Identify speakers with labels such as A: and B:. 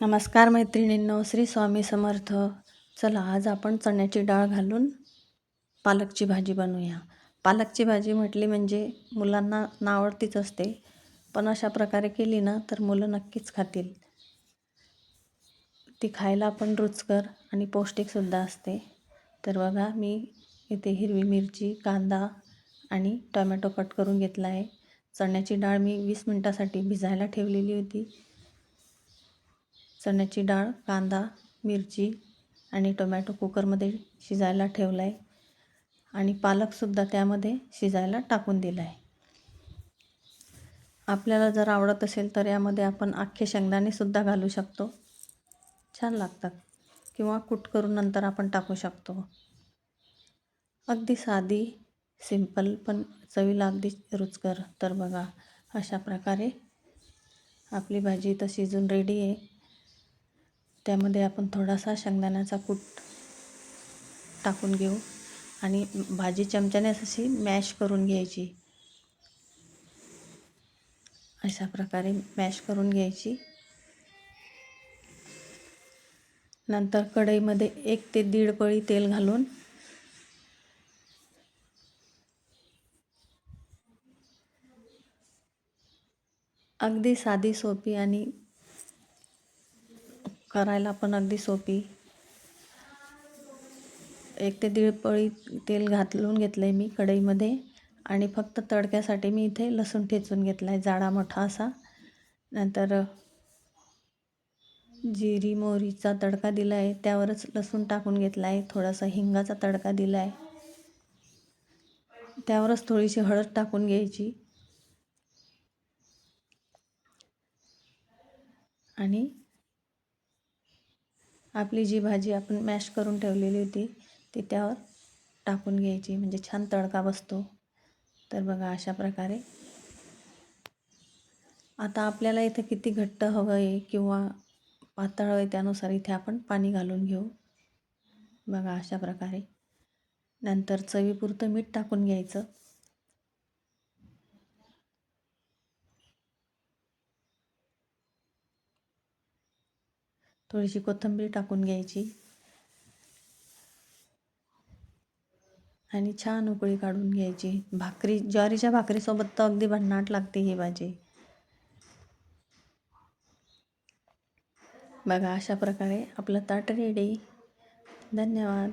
A: नमस्कार मैत्रिणींनो, श्री स्वामी समर्थ. चला आज आपण चण्याची डाळ घालून पालकची भाजी बनवूया. पालकची भाजी म्हटली म्हणजे मुलांना आवडतीच असते, पण अशा प्रकारे केली ना तर मुलं नक्कीच खातील. ती खायला पण रुचकर आणि पौष्टिकसुद्धा असते. तर बघा, मी इथे हिरवी मिरची, कांदा आणि टोमॅटो कट करून घेतला आहे. चण्याची डाळ मी 20 मिनटासाठी भिजायला ठेवलेली होती. चण्याची डाळ, कांदा, मिरची आणि टोमॅटो कुकरमध्ये शिजायला ठेवला आहे आणि पालकसुद्धा त्यामध्ये शिजायला टाकून दिला आहे. आपल्याला जर आवडत असेल तर यामध्ये आपण अख्खे शेंगदाणेसुद्धा घालू शकतो, छान लागतात, किंवा कूट करून नंतर आपण टाकू शकतो. अगदी साधी, सिंपल, पण चवीला अगदी रुचकर. तर बघा, अशा प्रकारे आपली भाजी तर शिजून रेडी आहे. त्यामध्ये आपण थोडासा शेंगदाण्याचा कूट टाकून घेऊ आणि भाजी चमच्याने अशी मॅश करून घ्यायची. अशा प्रकारे मॅश करून घ्यायची. नंतर कढईमध्ये 1 ते 1.5 पळी तेल घालून अगदी साधी, सोपी आणि करायला पण अगदी सोपी 1 ते 1.5 पळी तेल घालून घेतलं आहे मी कढईमध्ये आणि फक्त तडक्यासाठी मी इथे लसूण ठेचून घेतला आहे, जाडा मोठा असा. नंतर जिरी मोहरीचा तडका दिला आहे, त्यावरच लसूण टाकून घेतला आहे. थोडासा हिंगाचा तडका दिला आहे, त्यावरच थोडीशी हळद टाकून घ्यायची आणि आपली जी भाजी आपण मॅश करून ठेवलेली होती ती त्यावर टाकून घ्यायची, म्हणजे छान तडका बसतो. तर बघा, अशा प्रकारे. आता आपल्याला इथे किती घट्ट हवं आहे किंवा पातळ हवं आहे त्यानुसार इथे आपण पाणी घालून घेऊ. बघा, अशा प्रकारे. नंतर चवीपुरतं मीठ टाकून घ्यायचं. थोडीशी कोथिंबीर टाकून घ्यायची आणि छान उकळी काढून घ्यायची. ज्वारीच्या भाकरीसोबत तर अगदी भन्नाट लागते ही भाजी. बघा, अशा प्रकारे आपलं ताट रेडी. धन्यवाद.